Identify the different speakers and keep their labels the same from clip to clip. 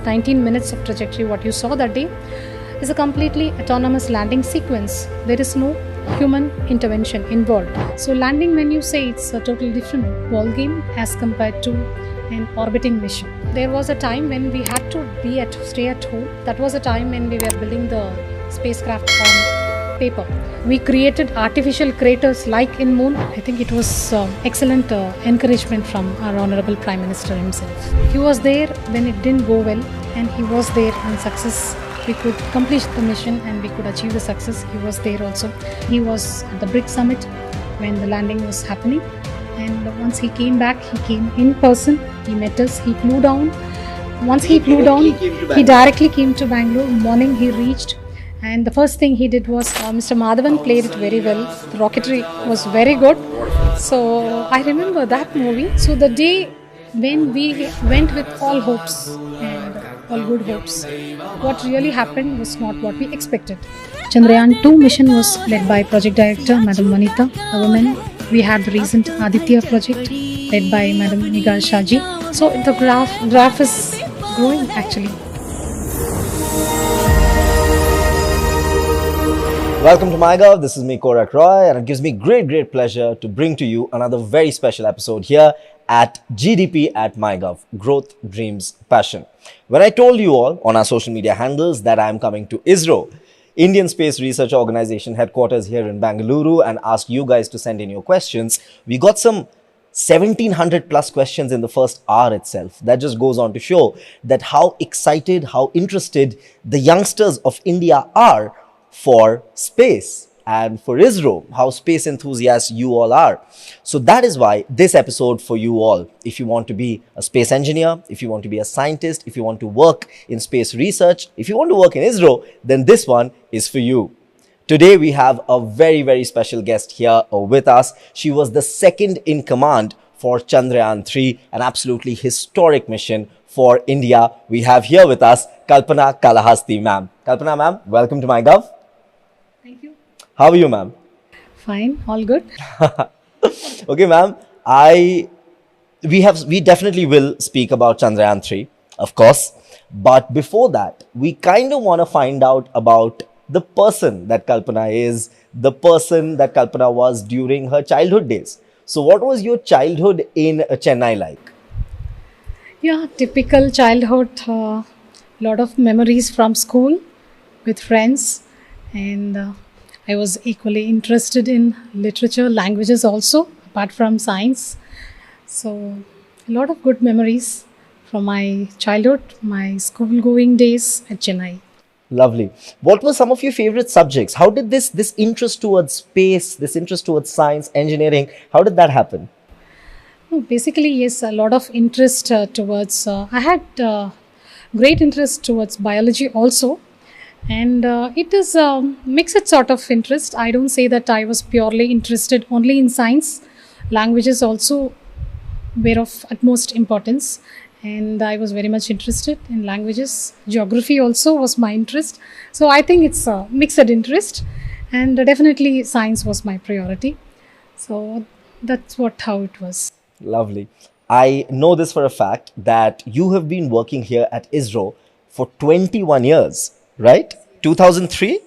Speaker 1: 19 minutes of trajectory, what you saw that day, is a completely autonomous landing sequence. There is no human intervention involved. So landing, when you say, it's a totally different ball game as compared to an orbiting mission. There was a time when we had to stay at home. That was a time when we were building the spacecraft on paper. We created artificial craters like in Moon. I think it was excellent encouragement from our Honorable Prime Minister himself. He was there when it didn't go well, and he was there when success. We could complete the mission and we could achieve the success. He was there also. He was at the BRICS summit when the landing was happening. And once he came back, he came in person. He met us. He flew down. Once he flew down, he directly came to Bangalore. Morning he reached. And the first thing he did was Mr. Madhavan played it very well. The rocketry was very good. So I remember that movie. So the day when we went with all hopes and all good hopes, what really happened was not what we expected. Chandrayaan 2 mission was led by Project Director Madam Manita, a woman. We had the recent Aditya project led by Madam Nigar Shaji. So the graph is growing actually.
Speaker 2: Welcome to MyGov. This is me, Korak Roy, and it gives me great pleasure to bring to you another very special episode here at GDP at MyGov, Growth, Dreams, Passion. When I told you all on our social media handles that I am coming to ISRO, Indian Space Research Organization headquarters here in Bengaluru, and asked you guys to send in your questions, we got some 1700 plus questions in the first hour itself. That just goes on to show that how excited, how interested the youngsters of India are for space and for ISRO, how space enthusiasts you all are. So that is why this episode for you all. If you want to be a space engineer, if you want to be a scientist, if you want to work in space research, if you want to work in ISRO, then this one is for you. Today we have a very special guest here with us. She was the second in command for Chandrayaan 3, an absolutely historic mission for India. We have here with us Kalpana Kalahasti, ma'am. Kalpana, ma'am, welcome to MyGov.
Speaker 1: Thank you.
Speaker 2: How are you, ma'am?
Speaker 1: Fine, all good.
Speaker 2: Okay, ma'am. We definitely will speak about Chandrayaan 3, of course. But before that, we kind of want to find out about the person that Kalpana is, the person that Kalpana was during her childhood days. So what was your childhood in Chennai like?
Speaker 1: Yeah, typical childhood. Lot of memories from school with friends. And I was equally interested in literature, languages also, apart from science. So a lot of good memories from my childhood, my school-going days at Chennai.
Speaker 2: Lovely. What were some of your favorite subjects? How did this interest towards space, this interest towards science, engineering, how did that happen?
Speaker 1: Basically, yes, a lot of interest towards, I had great interest towards biology also. And it is a mixed sort of interest. I don't say that I was purely interested only in science. Languages also were of utmost importance. And I was very much interested in languages. Geography also was my interest. So I think it's a mixed interest. And definitely science was my priority. So that's how it was.
Speaker 2: Lovely. I know this for a fact that you have been working here at ISRO for 21 years. Right? 2003?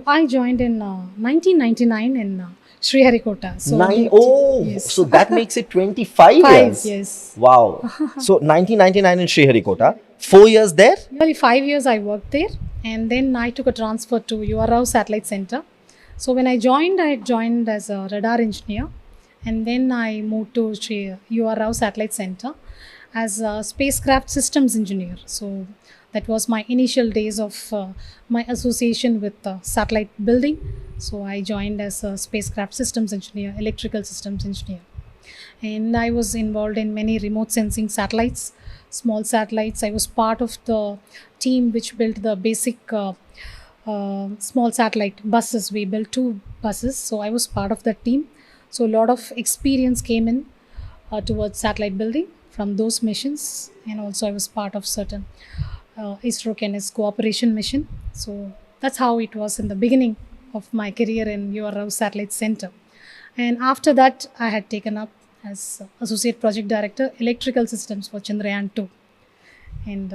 Speaker 1: I joined in 1999 in Sriharikota. So
Speaker 2: yes. So that makes it 25 years.
Speaker 1: Yes.
Speaker 2: Wow. So 1999 in Sriharikota. 4 years there?
Speaker 1: Nearly 5 years I worked there. And then I took a transfer to UR Satellite Center. So when I had joined as a radar engineer. And then I moved to UR Satellite Center as a spacecraft systems engineer. So that was my initial days of my association with satellite building. So I joined as a spacecraft systems engineer, electrical systems engineer. And I was involved in many remote sensing satellites, small satellites. I was part of the team which built the basic small satellite buses. We built 2 buses. So I was part of that team. So a lot of experience came in towards satellite building from those missions. And also I was part of certain ISRO-Kenes cooperation mission. So that's how it was in the beginning of my career in UR Satellite Center. And after that, I had taken up as Associate Project Director, Electrical Systems for Chandrayaan 2. And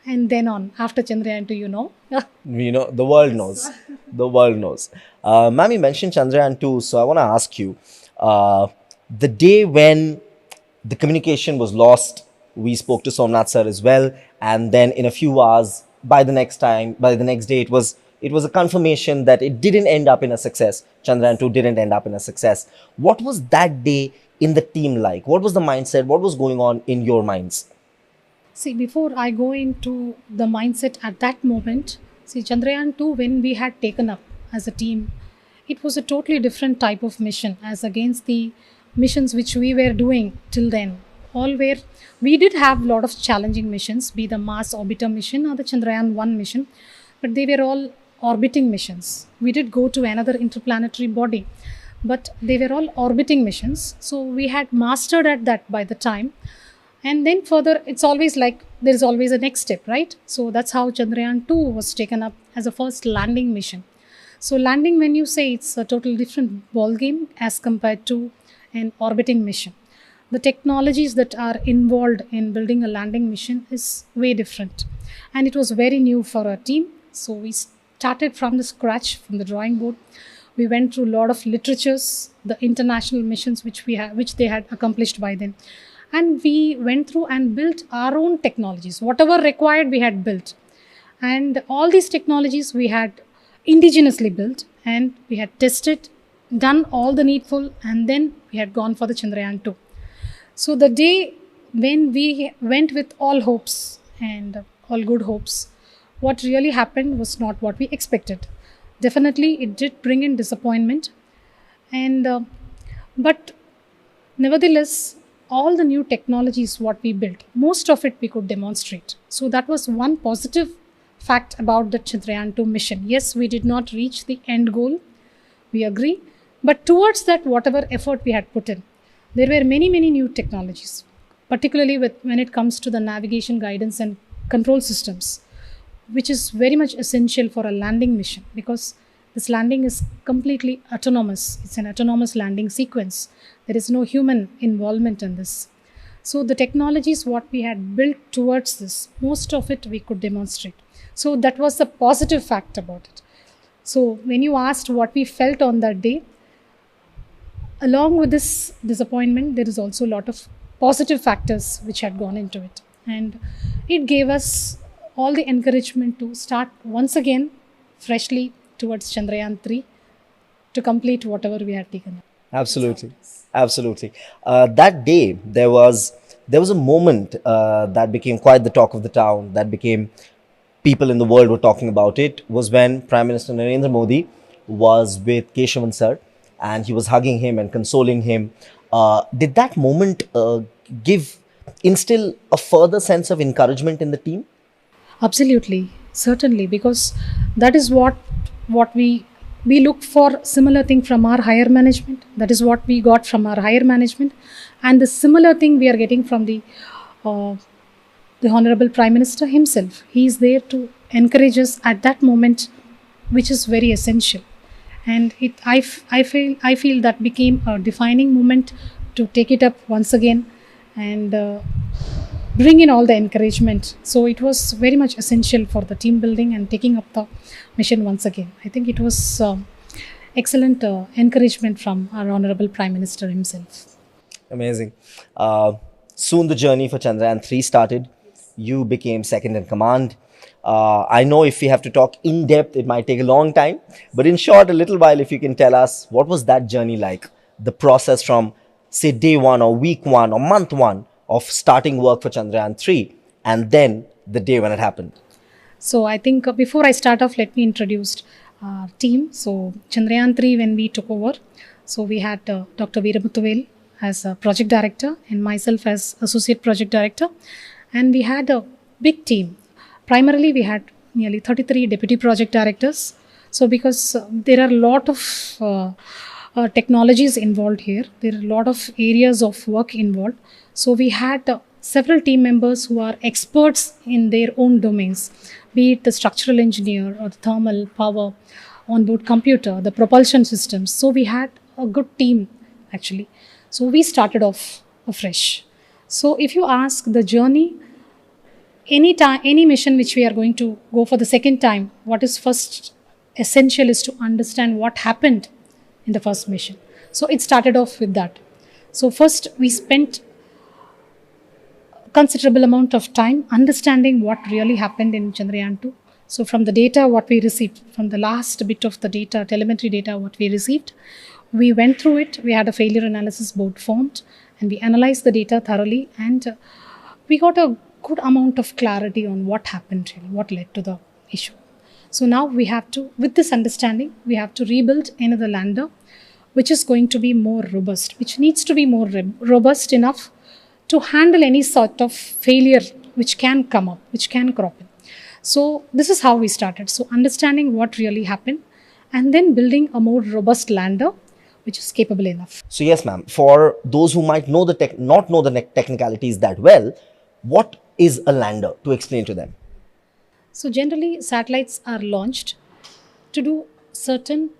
Speaker 1: And then on, after Chandrayaan 2, you know.
Speaker 2: The world knows. The world knows. Ma'am, you mentioned Chandrayaan too, so I want to ask you, uh, the day when the communication was lost, we spoke to Somnath sir as well, and then in a few hours, by the next day, it was a confirmation that it didn't end up in a success. Chandrayaan 2 didn't end up in a success. What was that day in the team like? What was the mindset? What was going on in your minds?
Speaker 1: See, before I go into the mindset at that moment, see, Chandrayaan 2, when we had taken up as a team, it was a totally different type of mission as against the missions which we were doing till then. All were, we did have a lot of challenging missions, be the Mars Orbiter mission or the Chandrayaan 1 mission, but they were all orbiting missions. We did go to another interplanetary body, but they were all orbiting missions. So we had mastered at that by the time, and then further it's always like there is always a next step, right? So that's how Chandrayaan 2 was taken up as a first landing mission. So landing, when you say, it's a total different ball game as compared to an orbiting mission. The technologies that are involved in building a landing mission is way different, and it was very new for our team. So we started from the scratch, from the drawing board. We went through a lot of literatures, the international missions which they had accomplished by then, and we went through and built our own technologies. Whatever required, we had built, and all these technologies we had indigenously built, and we had tested, done all the needful, and then we had gone for the Chandrayaan 2. So the day when we went with all hopes and all good hopes, what really happened was not what we expected. Definitely, it did bring in disappointment, and but nevertheless, all the new technologies what we built, most of it we could demonstrate. So that was one positive fact about the Chandrayaan 2 mission. Yes, we did not reach the end goal, we agree, but towards that, whatever effort we had put in, there were many new technologies, particularly when it comes to the navigation, guidance and control systems, which is very much essential for a landing mission, because this landing is completely autonomous. It's an autonomous landing sequence. There is no human involvement in this. So the technologies what we had built towards this, most of it we could demonstrate. So that was the positive fact about it. So when you asked what we felt on that day, along with this disappointment, there is also a lot of positive factors which had gone into it. And it gave us all the encouragement to start once again freshly towards Chandrayaan 3 to complete whatever we had taken.
Speaker 2: Absolutely, absolutely. That day, there was a moment that became quite the talk of the town. That became, people in the world were talking about it. Was when Prime Minister Narendra Modi was with Keshavan sir, and he was hugging him and consoling him. Did that moment instill a further sense of encouragement in the team?
Speaker 1: Absolutely, certainly, because that is what we looked for, similar thing from our higher management. That is what we got from our higher management, and the similar thing we are getting from the Honorable Prime Minister himself. He is there to encourage us at that moment, which is very essential. And I feel that became a defining moment to take it up once again and bring in all the encouragement. So it was very much essential for the team building and taking up the mission once again. I think it was excellent encouragement from our Honorable Prime Minister himself.
Speaker 2: Amazing. Soon the journey for Chandrayaan 3 started. You became second in command. I know if we have to talk in depth, it might take a long time. But in short, a little while, if you can tell us, what was that journey like? The process from, say, day one or week one or month one of starting work for Chandrayaan 3, and then the day when it happened.
Speaker 1: So I think before I start off, let me introduce our team. So Chandrayaan 3, when we took over, so we had Dr. Veeramuthuvel as a project director and myself as associate project director. And we had a big team. Primarily, we had nearly 33 deputy project directors. So because there are a lot of technologies involved here, there are a lot of areas of work involved. So we had several team members who are experts in their own domains, be it the structural engineer or the thermal power, onboard computer, the propulsion systems. So we had a good team actually. So we started off afresh. So if you ask the journey, any time, any mission which we are going to go for the second time, what is first essential is to understand what happened in the first mission. So it started off with that. So first we spent considerable amount of time understanding what really happened in Chandrayaan 2. So from the data what we received, from the last bit of the data, telemetry data what we received, we went through it, we had a failure analysis board formed, and we analyzed the data thoroughly, and we got a good amount of clarity on what happened, really, what led to the issue. So now we have to, with this understanding, we have to rebuild another lander which is going to be more robust, which needs to be more robust enough to handle any sort of failure which can come up, which can crop in. So this is how we started. So understanding what really happened and then building a more robust lander which is capable enough.
Speaker 2: So yes, ma'am, for those who might know not know the technicalities that well, what is a lander, to explain to them?
Speaker 1: So generally satellites are launched to do certain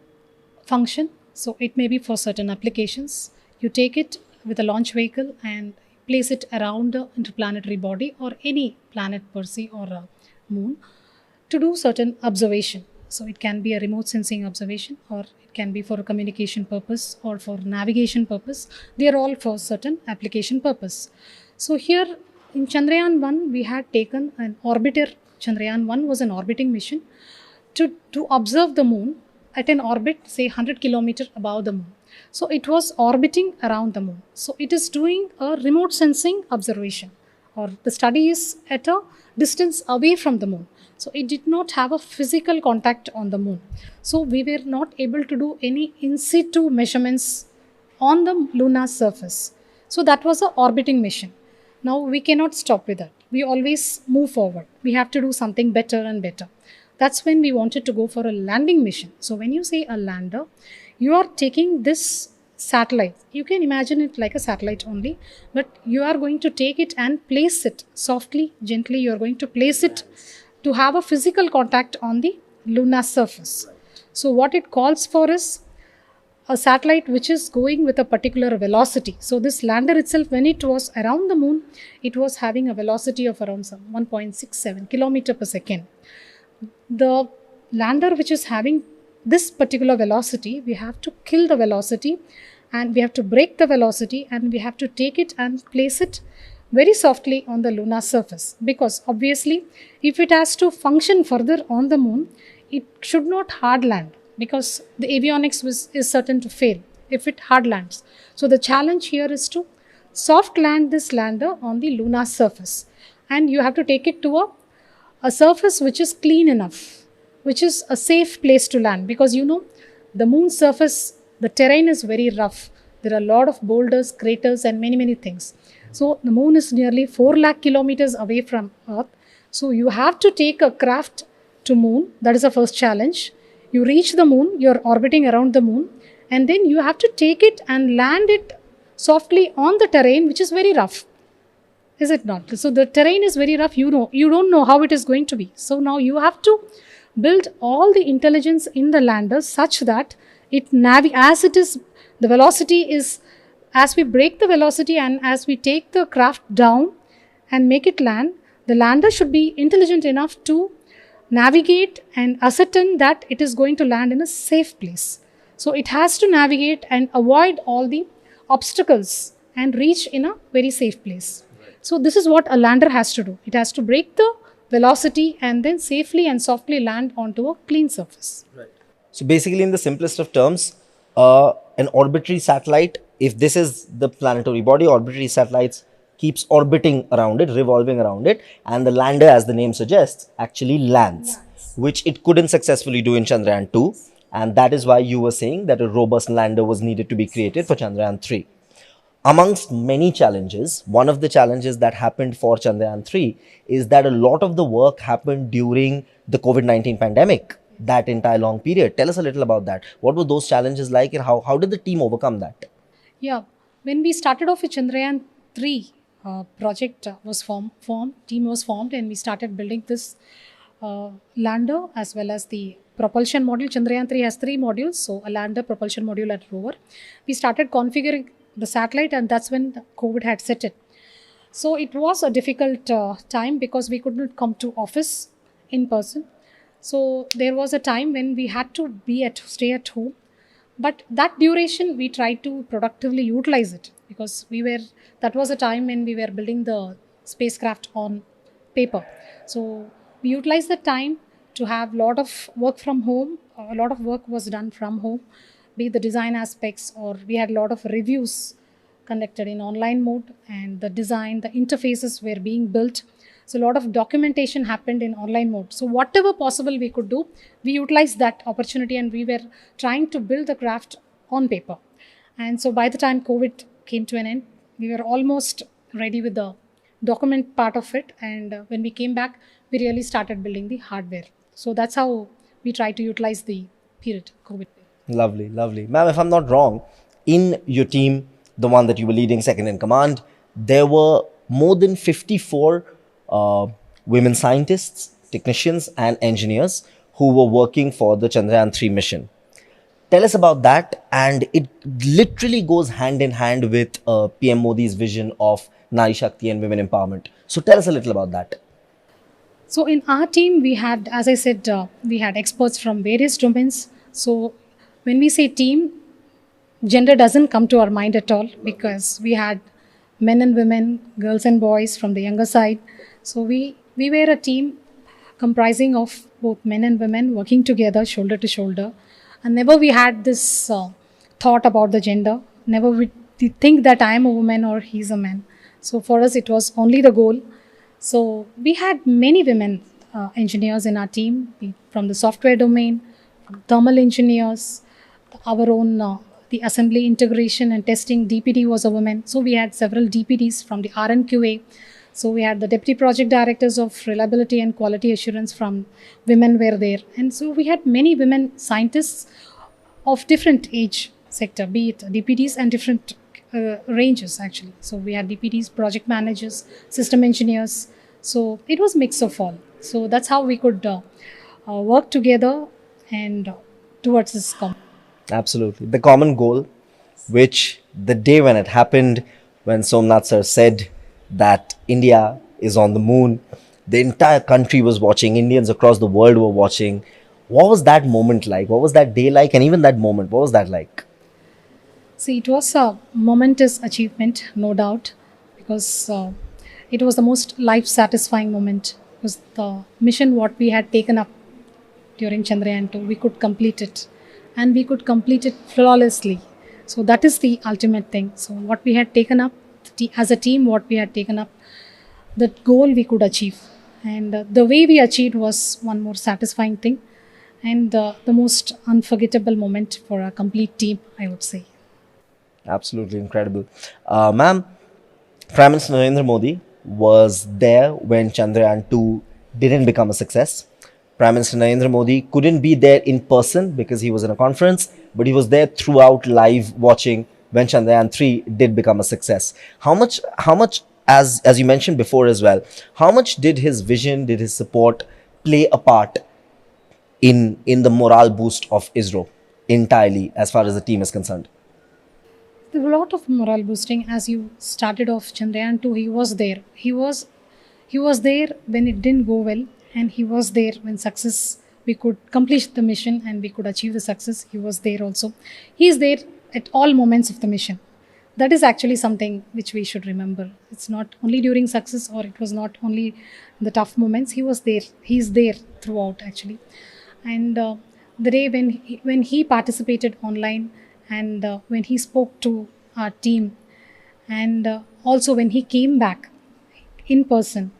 Speaker 1: function. So it may be for certain applications. You take it with a launch vehicle and place it around an interplanetary body or any planet per se or a moon to do certain observation. So it can be a remote sensing observation, or it can be for a communication purpose or for navigation purpose. They are all for certain application purpose. So here in Chandrayaan 1, we had taken an orbiter. Chandrayaan 1 was an orbiting mission to observe the moon at an orbit, say 100 kilometers above the moon. So it was orbiting around the moon. So it is doing a remote sensing observation, or the study is at a distance away from the moon. So it did not have a physical contact on the moon. So we were not able to do any in situ measurements on the lunar surface. So that was an orbiting mission. Now we cannot stop with that. We always move forward. We have to do something better and better. That's when we wanted to go for a landing mission. So when you say a lander, you are taking this satellite. You can imagine it like a satellite only, but you are going to take it and place it softly, gently. You are going to place it to have a physical contact on the lunar surface. So what it calls for is a satellite which is going with a particular velocity. So this lander itself, when it was around the moon, it was having a velocity of around some 1.67 kilometer per second. The lander which is having this particular velocity, we have to kill the velocity and we have to break the velocity and we have to take it and place it very softly on the lunar surface, because obviously if it has to function further on the moon, it should not hard land, because the avionics is certain to fail if it hard lands. So the challenge here is to soft land this lander on the lunar surface, and you have to take it to a surface which is clean enough, which is a safe place to land, because you know the moon surface, the terrain is very rough. There are a lot of boulders, craters and many things. So the moon is nearly 4 lakh kilometers away from Earth. So you have to take a craft to moon. That is the first challenge. You reach the moon, you are orbiting around the moon, and then you have to take it and land it softly on the terrain which is very rough. Is it not? So the terrain is very rough. You don't know how it is going to be. So now you have to build all the intelligence in the lander such that it as it is, the velocity is, as we break the velocity and as we take the craft down and make it land, the lander should be intelligent enough to navigate and ascertain that it is going to land in a safe place. So it has to navigate and avoid all the obstacles and reach in a very safe place. So this is what a lander has to do. It has to break the velocity and then safely and softly land onto a clean surface.
Speaker 2: Right. So basically, in the simplest of terms, an orbitary satellite, if this is the planetary body, orbitary satellites keeps orbiting around it, revolving around it, and the lander, as the name suggests, actually lands, which it couldn't successfully do in Chandrayaan 2. And that is why you were saying that a robust lander was needed to be created for Chandrayaan 3. Amongst many challenges, one of the challenges that happened for Chandrayaan 3 is that a lot of the work happened during the COVID-19 pandemic, that entire long period. Tell us a little about that. What were those challenges like, and how did the team overcome that?
Speaker 1: Yeah, when we started off with Chandrayaan 3, project was formed, team was formed, and we started building this lander as well as the propulsion module. Chandrayaan 3 has 3 modules, so a lander, propulsion module and rover. We started configuring the satellite, and that's when the COVID had set in. So it was a difficult time because we could not come to office in person. So there was a time when we had to stay at home, but that duration we tried to productively utilize it, because that was a time when we were building the spacecraft on paper. So we utilized the time to have a lot of work from home. A lot of work was done from home, be it the design aspects, or we had a lot of reviews conducted in online mode, and the design, the interfaces were being built. So a lot of documentation happened in online mode. So whatever possible we could do, we utilized that opportunity, and we were trying to build the craft on paper. And so by the time COVID came to an end, we were almost ready with the document part of it. And when we came back, we really started building the hardware. So that's how we try to utilize the period COVID.
Speaker 2: Lovely, lovely. Ma'am, if I'm not wrong, in your team, the one that you were leading second in command, there were more than 54 women scientists, technicians, and engineers who were working for the Chandrayaan 3 mission. Tell us about that. And it literally goes hand in hand with PM Modi's vision of Nari Shakti and women empowerment. So tell us a little about that.
Speaker 1: So in our team, we had, as I said, we had experts from various domains. So when we say team, gender doesn't come to our mind at all, because we had men and women, girls and boys from the younger side. So we were a team comprising of both men and women working together shoulder to shoulder. And never we had this thought about the gender. Never we think that I am a woman or he's a man. So for us, it was only the goal. So we had many women engineers in our team, from the software domain, thermal engineers, our own the assembly integration and testing DPD was a woman. So we had several DPDs from the RNQA. So we had the deputy project directors of reliability and quality assurance from women were there. And so we had many women scientists of different age sector, be it DPDs and different ranges actually. So we had DPDs, project managers, system engineers. So it was mix of all. So that's how we could work together and towards this common.
Speaker 2: Absolutely. The common goal, which the day when it happened, when Somnath sir said that India is on the moon, the entire country was watching, Indians across the world were watching. What was that moment like? What was that day like? And even that moment, what was that like?
Speaker 1: See, it was a momentous achievement, no doubt, because it was the most life-satisfying moment. Because the mission what we had taken up during Chandrayaan 2, we could complete it, and we could complete it flawlessly. So that is the ultimate thing. So what we had taken up as a team, what we had taken up, that goal we could achieve, and the way we achieved was one more satisfying thing, and the most unforgettable moment for a complete team, I would say.
Speaker 2: Absolutely incredible. Ma'am, Prime Minister Narendra Modi was there when Chandrayaan 2 didn't become a success. Prime Minister Narendra Modi couldn't be there in person because he was in a conference, but he was there throughout live watching when Chandrayaan 3 did become a success. How much, as you mentioned before as well, how much did his vision, did his support play a part in the morale boost of ISRO entirely as far as the team is concerned?
Speaker 1: There were a lot of morale boosting. As you started off Chandrayaan 2, he was there. He was there when it didn't go well, and he was there when success, we could complete the mission and we could achieve the success. He was there also. He is there at all moments of the mission. That is actually something which we should remember. It's not only during success, or it was not only the tough moments. He was there. He's there throughout actually. And the day when he participated online, and when he spoke to our team, and also when he came back in person,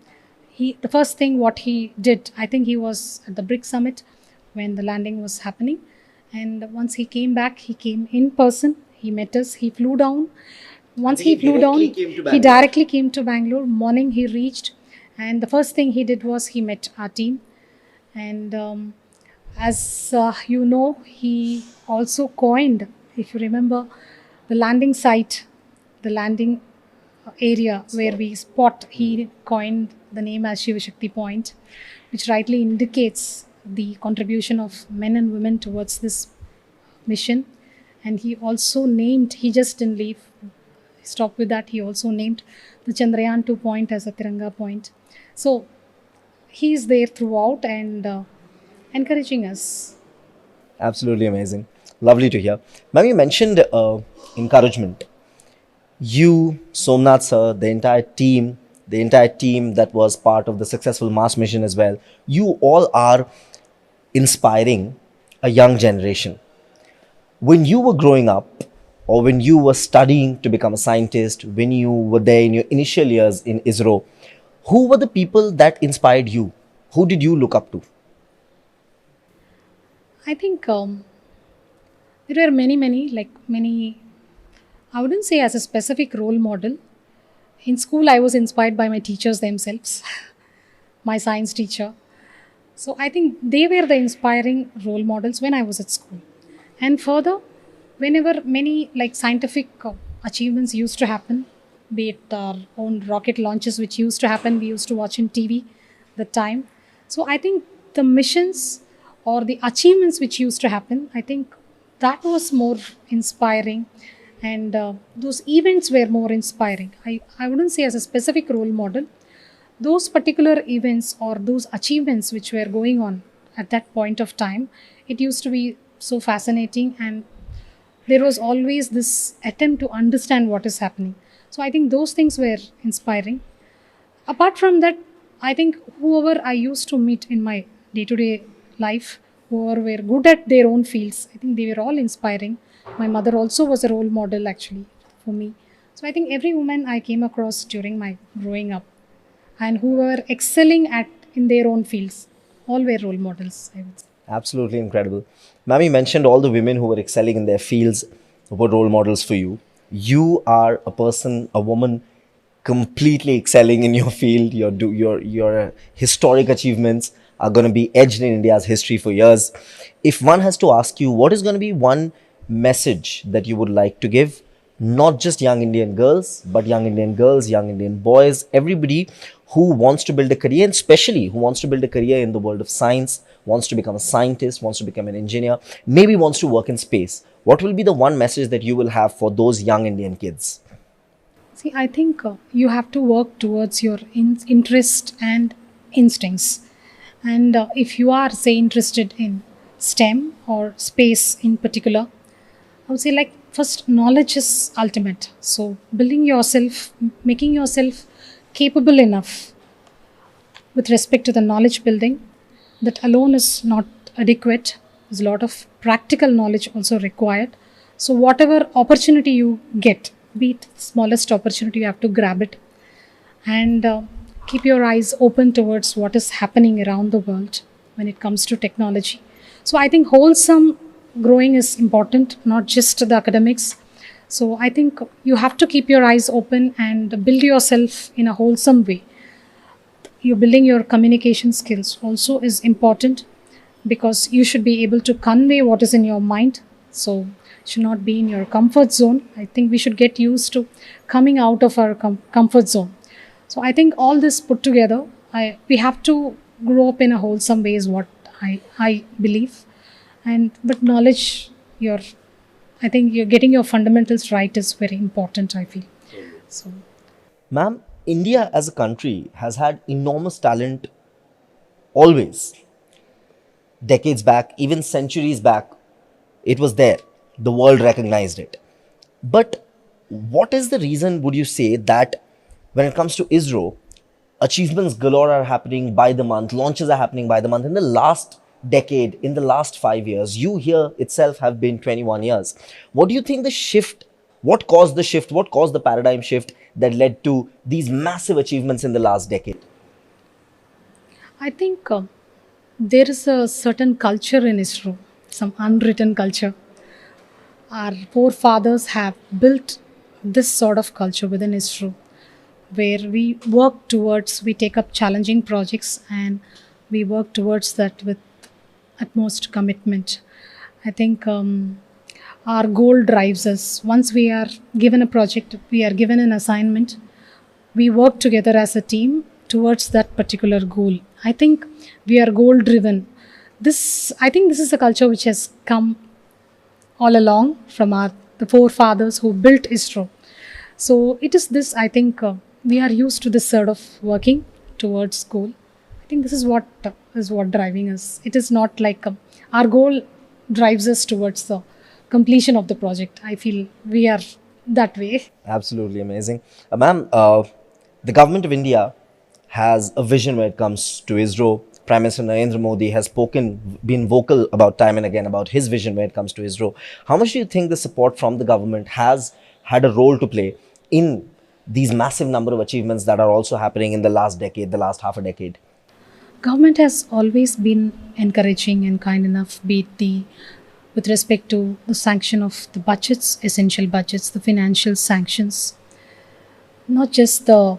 Speaker 1: the first thing what he did, I think he was at the BRICS summit when the landing was happening, and once he came back, he came in person, he met us, he flew down. Once he flew down, he directly came to Bangalore. Morning he reached, and the first thing he did was he met our team. And as you know, he also coined, if you remember, the landing site, the landing area where we spot, he coined the name as Shiva Shakti Point, which rightly indicates the contribution of men and women towards this mission. And he also named, he just didn't leave, stop with that. He also named the Chandrayaan 2 point as a Tiranga point. So he is there throughout and encouraging us.
Speaker 2: Absolutely amazing. Lovely to hear. Ma'am, you mentioned encouragement. You, Somnath sir, the entire team that was part of the successful Mars mission as well, you all are inspiring a young generation. When you were growing up, or when you were studying to become a scientist, when you were there in your initial years in ISRO, who were the people that inspired you? Who did you look up to?
Speaker 1: I think there were many. I wouldn't say as a specific role model. In school, I was inspired by my teachers themselves, my science teacher. So I think they were the inspiring role models when I was at school. And further, whenever many like scientific achievements used to happen, be it our own rocket launches which used to happen, we used to watch in TV the time. So I think the missions or the achievements which used to happen, I think that was more inspiring, and those events were more inspiring. I wouldn't say as a specific role model, those particular events or those achievements which were going on at that point of time, it used to be so fascinating, and there was always this attempt to understand what is happening. So I think those things were inspiring. Apart from that, I think whoever I used to meet in my day-to-day life, whoever were good at their own fields, I think they were all inspiring. My mother also was a role model actually for me. So I think every woman I came across during my growing up and who were excelling at in their own fields, all were role models, I would say.
Speaker 2: Absolutely incredible. Ma'am, you mentioned all the women who were excelling in their fields were role models for you. You are a person, a woman completely excelling in your field. Your historic achievements are going to be edged in India's history for years. If one has to ask you, what is going to be one message that you would like to give, not just young Indian girls, but young Indian girls, young Indian boys, everybody who wants to build a career, and especially who wants to build a career in the world of science, wants to become a scientist, wants to become an engineer, maybe wants to work in space? What will be the one message that you will have for those young Indian kids?
Speaker 1: See, I think you have to work towards your interest and instincts. And if you are, say, interested in STEM or space in particular, I would say, like, first, knowledge is ultimate. So, building yourself, making yourself capable enough with respect to the knowledge building, that alone is not adequate. There's a lot of practical knowledge also required. So, whatever opportunity you get, be it smallest opportunity, you have to grab it and keep your eyes open towards what is happening around the world when it comes to technology. So, I think wholesome growing is important, not just the academics. So I think you have to keep your eyes open and build yourself in a wholesome way. You building your communication skills also is important, because you should be able to convey what is in your mind. So should not be in your comfort zone. I think we should get used to coming out of our comfort zone. So I think all this put together, we have to grow up in a wholesome way is what I believe. But knowledge, I think you're getting your fundamentals right is very important, I feel. So,
Speaker 2: Ma'am, India as a country has had enormous talent always. Decades back, even centuries back, it was there. The world recognized it. But what is the reason, would you say, that when it comes to ISRO, achievements galore are happening by the month, launches are happening by the month? In the last decade, in the last 5 years, you here itself have been 21 years. What do you think the shift, what caused the shift, what caused the paradigm shift that led to these massive achievements in the last decade?
Speaker 1: I think there is a certain culture in ISRO, some unwritten culture. Our forefathers have built this sort of culture within ISRO, where we work towards, we take up challenging projects and we work towards that with utmost commitment. I think our goal drives us. Once we are given a project, we are given an assignment, we work together as a team towards that particular goal. I think we are goal driven. I think this is a culture which has come all along from the forefathers who built ISRO. So it is this, I think, we are used to this sort of working towards goal. I think this is what driving us. It is not like our goal drives us towards the completion of the project. I feel we are that way.
Speaker 2: Absolutely amazing. Ma'am, the government of India has a vision when it comes to ISRO. Prime Minister Narendra Modi has been vocal about time and again about his vision when it comes to ISRO. How much do you think the support from the government has had a role to play in these massive number of achievements that are also happening in the last decade, the last half a decade?
Speaker 1: Government has always been encouraging and kind enough, be it the with respect to the sanction of the budgets, essential budgets, the financial sanctions, not just the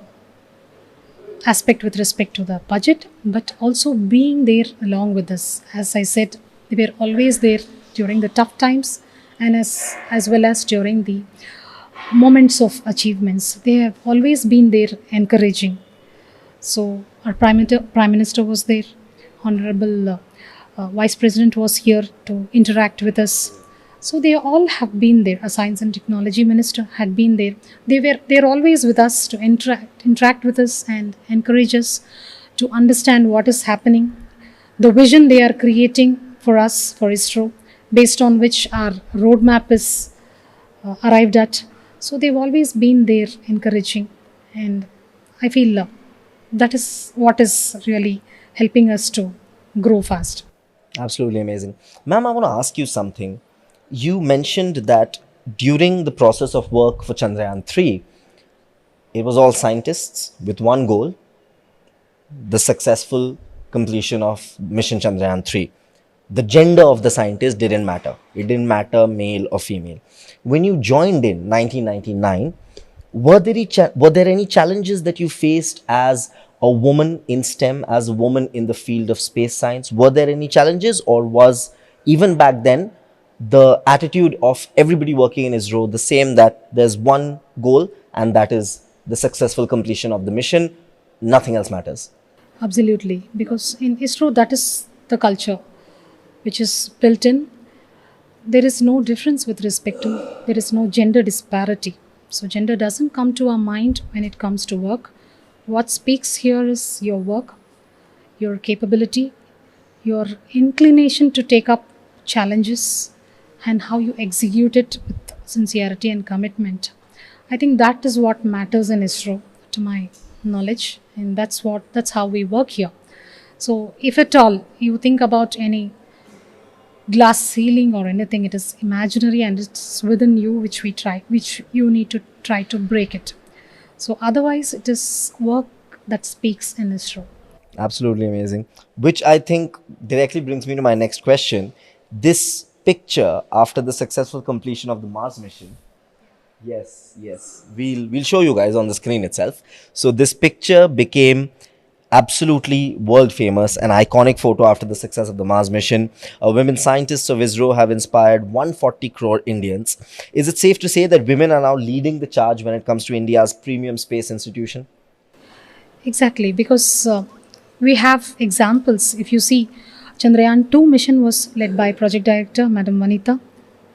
Speaker 1: aspect with respect to the budget, but also being there along with us. As I said, they were always there during the tough times, and as well as during the moments of achievements. They have always been there encouraging. So our Prime Minister was there, Honorable Vice President was here to interact with us. So they all have been there. A Science and Technology Minister had been there. They're always with us to interact with us and encourage us to understand what is happening, the vision they are creating for us, for ISRO, based on which our roadmap is arrived at. So they've always been there encouraging, and I feel that is what is really helping us to grow fast.
Speaker 2: Absolutely amazing. Ma'am, I want to ask you something. You mentioned that during the process of work for Chandrayaan 3, it was all scientists with one goal, the successful completion of mission Chandrayaan 3. The gender of the scientist didn't matter. It didn't matter male or female. When you joined in 1999, were there any challenges that you faced as a woman in STEM, as a woman in the field of space science? Were there any challenges, or was even back then the attitude of everybody working in ISRO the same, that there's one goal and that is the successful completion of the mission, nothing else matters?
Speaker 1: Absolutely, because in ISRO, that is the culture which is built in. There is no difference with respect to, there is no gender disparity. So gender doesn't come to our mind when it comes to work. What speaks here is your work, your capability, your inclination to take up challenges, and how you execute it with sincerity and commitment. I think that is what matters in ISRO, to my knowledge, and that's how we work here. So if at all you think about any glass ceiling or anything, it is imaginary and it's within you, which you need to try to break it. So otherwise it is work that speaks in ISRO.
Speaker 2: Absolutely amazing. Which I think directly brings me to my next question. This picture after the successful completion of the Mars mission. Yes. We'll show you guys on the screen itself. So this picture became absolutely world famous, an iconic photo after the success of the Mars mission. Women scientists of ISRO have inspired 140 crore Indians. Is it safe to say that women are now leading the charge when it comes to India's premium space institution?
Speaker 1: Exactly, because we have examples. If you see, Chandrayaan 2 mission was led by Project Director Madam Vanita,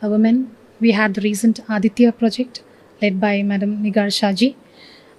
Speaker 1: a woman. We had the recent Aditya project led by Madam Nigar Shaji.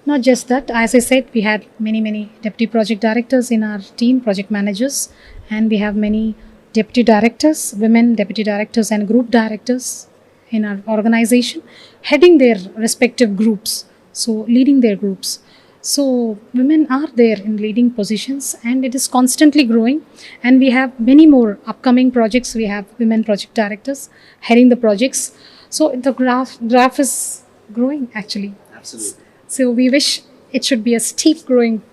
Speaker 1: Not just that, as I said, we had many deputy project directors in our team, project managers, and we have many deputy directors, women deputy directors and group directors in our organization, heading their respective groups, so leading their groups. So women are there in leading positions, and it is constantly growing, and we have many more upcoming projects. We have women project directors heading the projects. So the graph is growing actually.
Speaker 2: Absolutely.
Speaker 1: So we wish it should be a steep growing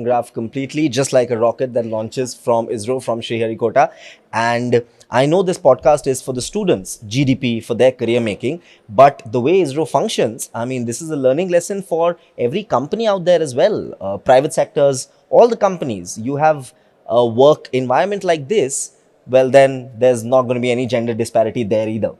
Speaker 2: Graph, completely, just like a rocket that launches from ISRO, from Sriharikota. And I know this podcast is for the students, GDP, for their career making, but the way ISRO functions, I mean, this is a learning lesson for every company out there as well. Private sectors, all the companies, you have a work environment like this, well, then there's not going to be any gender disparity there either.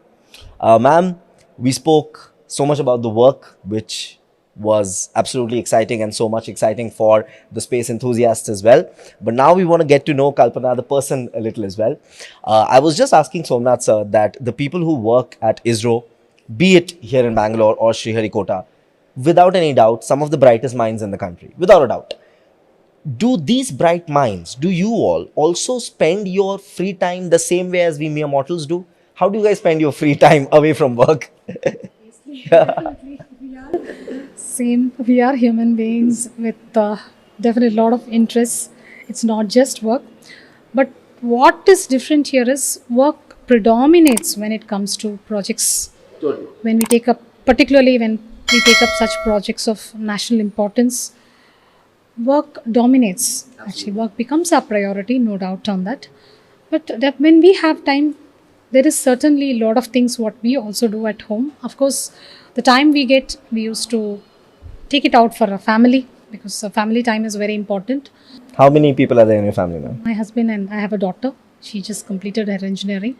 Speaker 2: Ma'am, we spoke so much about the work, which was absolutely exciting, and so much exciting for the space enthusiasts as well. But now we want to get to know Kalpana, the person, a little as well. I was just asking Somnath sir that the people who work at ISRO, be it here in Bangalore or Sriharikota, without any doubt, some of the brightest minds in the country, without a doubt. Do these bright minds, do you all also spend your free time the same way as we mere mortals do? How do you guys spend your free time away from work?
Speaker 1: Definitely. Same. We are human beings with definitely a lot of interests. It's not just work. But what is different here is work predominates when it comes to projects.
Speaker 2: Totally.
Speaker 1: When we take up, particularly when we take up such projects of national importance, work dominates. Actually, work becomes our priority, no doubt on that. But that when we have time, there is certainly a lot of things what we also do at home. Of course, the time we get, we used to take it out for a family because family time is very important.
Speaker 2: How many people are there in your family now?
Speaker 1: My husband and I have a daughter. She just completed her engineering.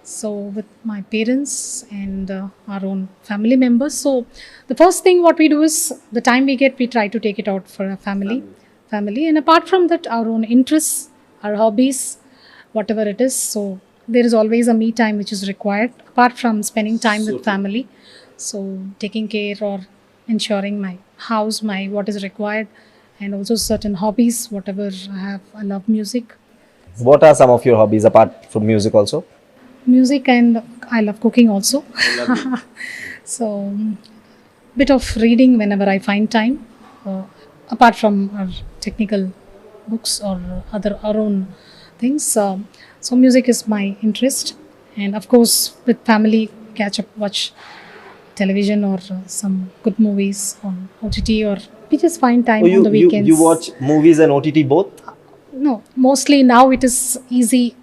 Speaker 1: So with my parents and our own family members. So the first thing what we do is the time we get, we try to take it out for a family. And apart from that, our own interests, our hobbies, whatever it is. So there is always a me time which is required apart from spending time with family. So taking care or ensuring my house, my what is required, and also certain hobbies, whatever I have. I love music.
Speaker 2: What are some of your hobbies apart from music also?
Speaker 1: Music, and I love cooking also. So bit of reading whenever I find time, apart from our technical books or other our own things. So music is my interest, and of course with family catch up, watch television or some good movies on OTT, or we just find time on the weekends.
Speaker 2: You watch movies and OTT both?
Speaker 1: No, mostly now it is easy.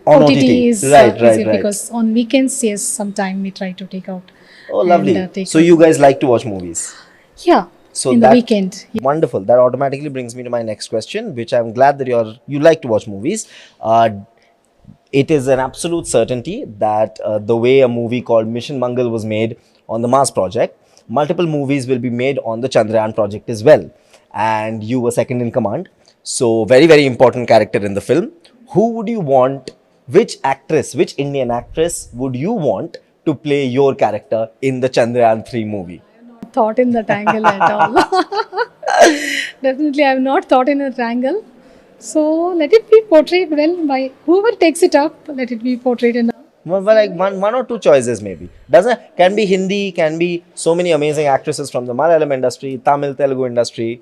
Speaker 2: On
Speaker 1: OTT
Speaker 2: OTT.
Speaker 1: is
Speaker 2: Right.
Speaker 1: easy because on weekends, yes, sometime we try to take out.
Speaker 2: Oh, lovely.
Speaker 1: And,
Speaker 2: so you guys like to watch movies?
Speaker 1: Yeah,
Speaker 2: So
Speaker 1: in the weekend. Yeah.
Speaker 2: Wonderful. That automatically brings me to my next question, which I'm glad that you like to watch movies. It is an absolute certainty that the way a movie called Mission Mangal was made on the Mars project, multiple movies will be made on the Chandrayaan project as well. And you were second in command. So very, very important character in the film. Who would you want, which Indian actress would you want to play your character in the Chandrayaan 3 movie?
Speaker 1: Thought in that angle at all. Definitely, I have not thought in that angle. So let it be portrayed well by whoever takes it up. Let it be portrayed in.
Speaker 2: Well, like one or two choices maybe. Can be Hindi, can be so many amazing actresses from the Malayalam industry, Tamil, Telugu industry,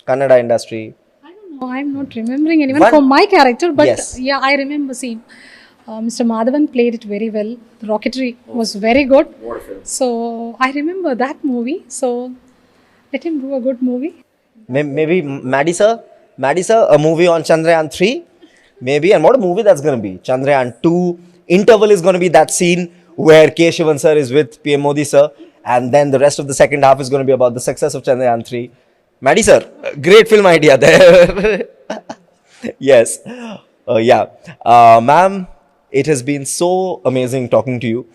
Speaker 2: Kannada industry.
Speaker 1: I don't know. I'm not remembering anyone for my character, but yeah, I remember. See, Mr. Madhavan played it very well. The rocketry was very good. So I remember that movie. So let him do a good movie.
Speaker 2: Maybe Maddie sir, a movie on Chandrayaan 3. Maybe, and what a movie that's going to be. Chandrayaan 2. Interval is going to be that scene where Keshavan sir is with PM Modi sir. And then the rest of the second half is going to be about the success of Chandrayaan 3. Maddie sir, great film idea there. Yes. Yeah. Ma'am, it has been so amazing talking to you.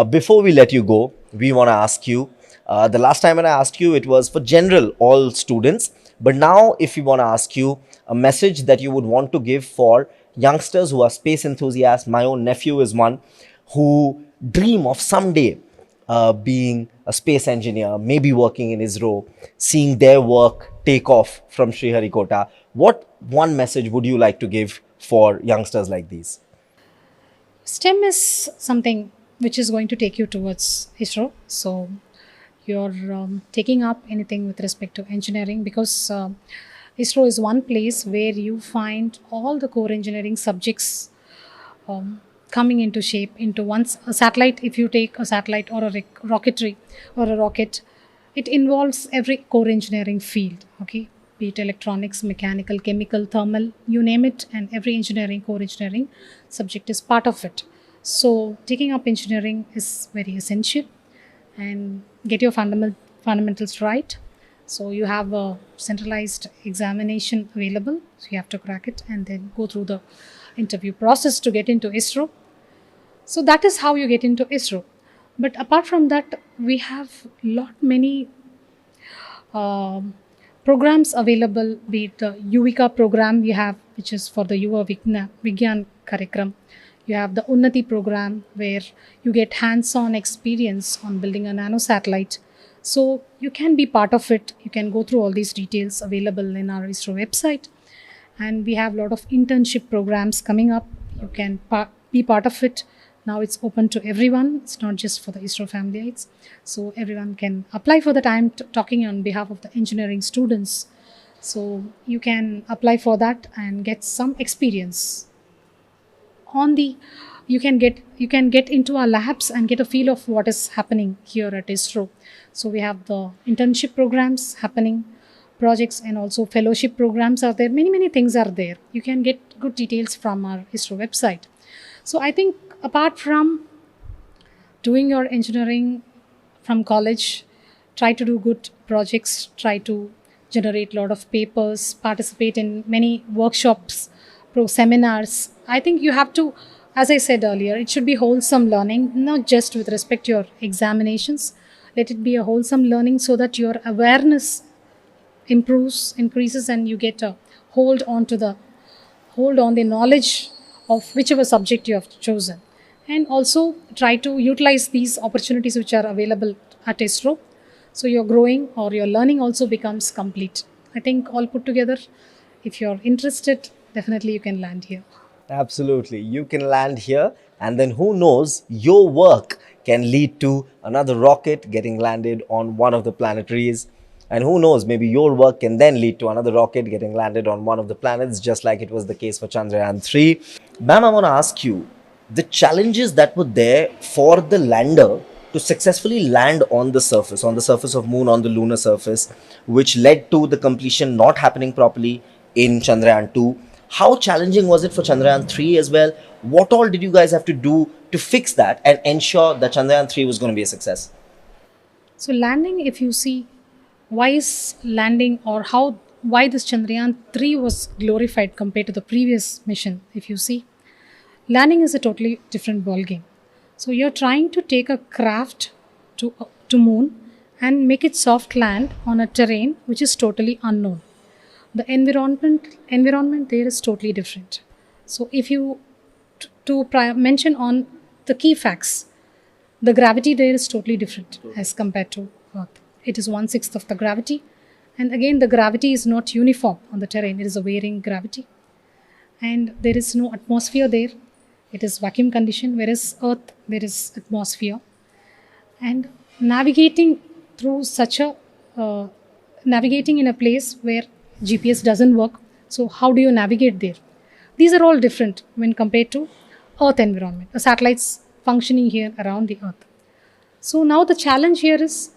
Speaker 2: Before we let you go, we want to ask you, the last time when I asked you, it was for general, all students. But now, if we want to ask you a message that you would want to give for youngsters who are space enthusiasts, my own nephew is one, who dream of someday being a space engineer, maybe working in ISRO, seeing their work take off from Sriharikota. What one message would you like to give for youngsters like these?
Speaker 1: STEM is something which is going to take you towards ISRO. So you're taking up anything with respect to engineering, because ISRO is one place where you find all the core engineering subjects coming into shape into once a satellite. If you take a satellite or a rocketry or a rocket, it involves every core engineering field, okay, be it electronics, mechanical, chemical, thermal, you name it, and every engineering, core engineering subject is part of it. So taking up engineering is very essential, and get your fundamentals right. So you have a centralized examination available, so you have to crack it and then go through the interview process to get into ISRO. So that is how you get into ISRO. But apart from that, we have many programs available, be it the Yuvika program we have, which is for the Yuva Vigyan Karikram. You have the Unnati program where you get hands-on experience on building a nano satellite. So you can be part of it. You can go through all these details available in our ISRO website. And we have a lot of internship programs coming up. You can be part of it. Now it's open to everyone. It's not just for the ISRO families. So everyone can apply for that. I'm talking on behalf of the engineering students. So you can apply for that and get some experience. You can get into our labs and get a feel of what is happening here at ISRO. So we have the internship programs happening, projects and also fellowship programs are there. Many things are there. You can get good details from our ISRO website. So I think apart from doing your engineering from college, try to do good projects, try to generate a lot of papers, participate in many workshops, seminars. I think you have to, as I said earlier, it should be wholesome learning, not just with respect to your examinations. Let it be a wholesome learning so that your awareness increases, and you get a hold on the knowledge of whichever subject you have chosen. And also try to utilize these opportunities which are available at ISRO. So your growing or your learning also becomes complete. I think all put together, if you're interested, definitely you can land here.
Speaker 2: Absolutely. You can land here, and then who knows, your work can lead to another rocket getting landed on one of the planetaries. And who knows, maybe your work can then lead to another rocket getting landed on one of the planets, just like it was the case for Chandrayaan 3. Ma'am, I want to ask you, the challenges that were there for the lander to successfully land on the surface of Moon, on the lunar surface, which led to the completion not happening properly in Chandrayaan 2. How challenging was it for Chandrayaan 3 as well? What all did you guys have to do to fix that and ensure that Chandrayaan 3 was going to be a success?
Speaker 1: So landing, if you see, why is landing or why this Chandrayaan 3 was glorified compared to the previous mission, if you see, landing is a totally different ball game. So you're trying to take a craft to Moon and make it soft land on a terrain which is totally unknown. The environment there is totally different. So if you mention on the key facts, the gravity there is totally different as compared to Earth. It is 1/6 of the gravity, and again the gravity is not uniform on the terrain. It is a varying gravity, and there is no atmosphere there. It is vacuum condition, whereas Earth there is atmosphere. And navigating through navigating in a place where GPS doesn't work. So how do you navigate there? These are all different when compared to Earth environment. A satellite's functioning here around the Earth. So now the challenge here is,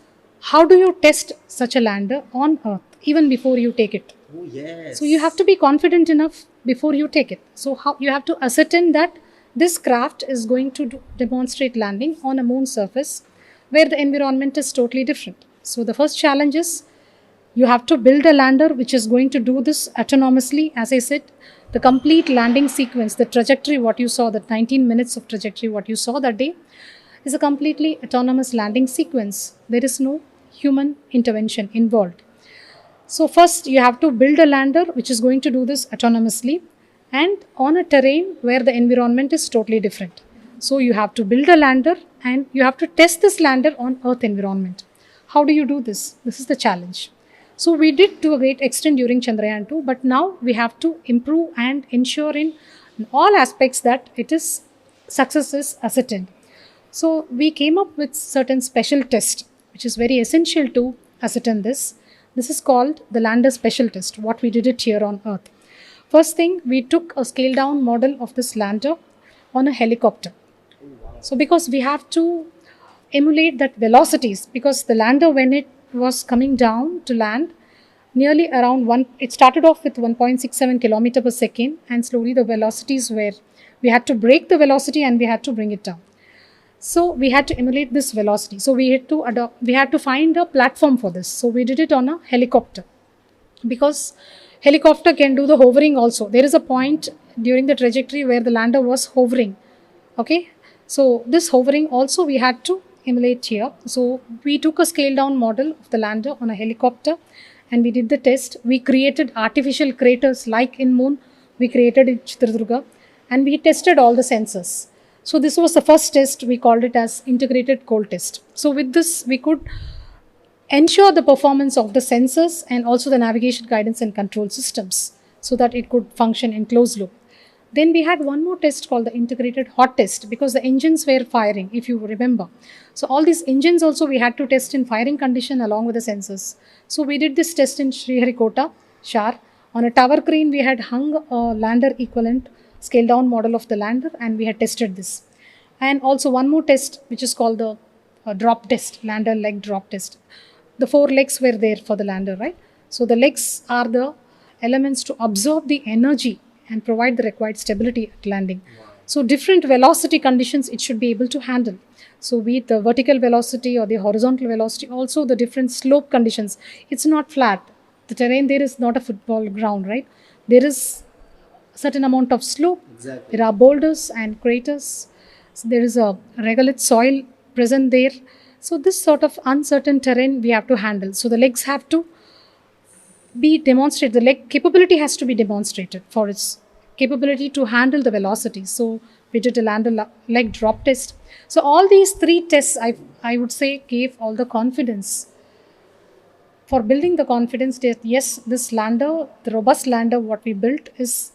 Speaker 1: how do you test such a lander on Earth even before you take it?
Speaker 2: Oh, yes.
Speaker 1: So you have to be confident enough before you take it. So how you have to ascertain that this craft is going to demonstrate landing on a moon surface where the environment is totally different. So the first challenge is, you have to build a lander which is going to do this autonomously. As I said, the complete landing sequence, the trajectory, what you saw, the 19 minutes of trajectory, what you saw that day, is a completely autonomous landing sequence. There is no human intervention involved. So first you have to build a lander which is going to do this autonomously and on a terrain where the environment is totally different. So you have to build a lander and you have to test this lander on Earth environment. How do you do this? This is the challenge. So we did to a great extent during Chandrayaan 2, but now we have to improve and ensure in all aspects that success is ascertained. So we came up with certain special test, which is very essential to ascertain this. This is called the lander special test, what we did it here on Earth. First thing, we took a scaled down model of this lander on a helicopter. So because we have to emulate that velocities, because the lander, when it was coming down to land, nearly around it started off with 1.67 kilometer per second, and slowly the velocities we had to break the velocity and we had to bring it down. So we had to emulate this velocity. So we had to find a platform for this. So we did it on a helicopter, because helicopter can do the hovering also. There is a point during the trajectory where the lander was hovering. Okay. So this hovering also we had to emulate here. So we took a scaled down model of the lander on a helicopter and we did the test. We created artificial craters like in Moon. We created in Chitradurga, and we tested all the sensors. So this was the first test. We called it as integrated cold test. So with this, we could ensure the performance of the sensors and also the navigation guidance and control systems so that it could function in closed loop. Then we had one more test called the integrated hot test because the engines were firing, if you remember. So all these engines also we had to test in firing condition along with the sensors. So we did this test in Sriharikota, Shar. On a tower crane, we had hung a lander equivalent scale down model of the lander, and we had tested this. And also one more test which is called the drop test, lander leg drop test. The 4 legs were there for the lander, right? So the legs are the elements to absorb the energy and provide the required stability at landing. So different velocity conditions it should be able to handle. So be it the vertical velocity or the horizontal velocity, also the different slope conditions. It's not flat. The terrain there is not a football ground, right? There is a certain amount of slope.
Speaker 2: Exactly.
Speaker 1: There are boulders and craters. So there is a regolith soil present there. So this sort of uncertain terrain we have to handle. So the legs have to be demonstrated. The leg capability has to be demonstrated for its capability to handle the velocity. So we did a lander leg drop test. So all these 3 tests, I would say, gave all the confidence for building the confidence that yes, this lander, the robust lander, what we built is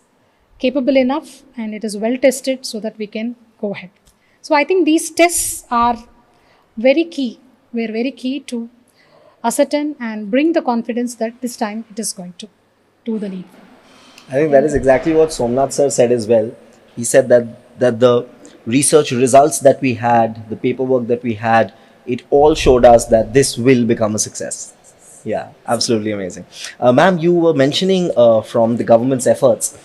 Speaker 1: capable enough and it is well tested so that we can go ahead. So I think these tests are very key. Were very key to ascertain and bring the confidence that this time it is going to do the need.
Speaker 2: I think that is exactly what Somnath sir said as well. He said that the research results that we had, the paperwork that we had, it all showed us that this will become a success. Yeah, absolutely amazing. Ma'am, you were mentioning from the government's efforts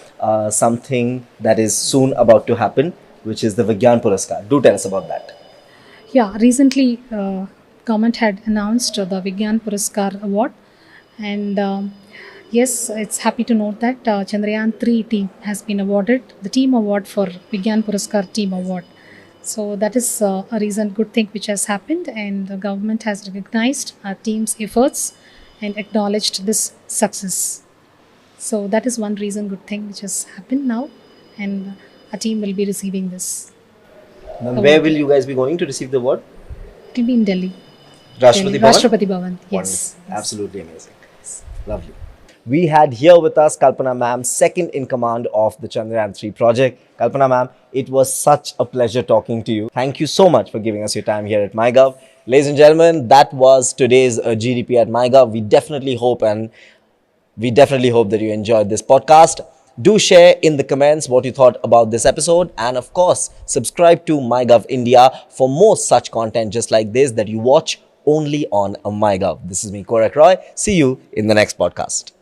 Speaker 2: something that is soon about to happen, which is the Vigyan Puraskar. Do tell us about that.
Speaker 1: Yeah, recently government had announced the Vigyan Puraskar award, and yes, it's happy to note that Chandrayaan 3 team has been awarded the team award for Vigyan Puraskar team award. So that is a reason, good thing which has happened, and the government has recognized our team's efforts and acknowledged this success. So that is one reason, good thing which has happened now, and our team will be receiving this.
Speaker 2: Ma'am, where will you guys be going to receive the award?
Speaker 1: It will be in Delhi.
Speaker 2: Rashtrapati Bhavan?
Speaker 1: Rashtrapati Bhavan, yes.
Speaker 2: Wonderful. Absolutely amazing. Lovely. We had here with us Kalpana ma'am, second in command of the Chandrayaan 3 project. Kalpana ma'am, it was such a pleasure talking to you. Thank you so much for giving us your time here at MyGov. Ladies and gentlemen, that was today's GDP at MyGov. We definitely hope that you enjoyed this podcast. Do share in the comments what you thought about this episode, and of course, subscribe to MyGov India for more such content just like this that you watch only on MyGov. This is me, Korak Roy. See you in the next podcast.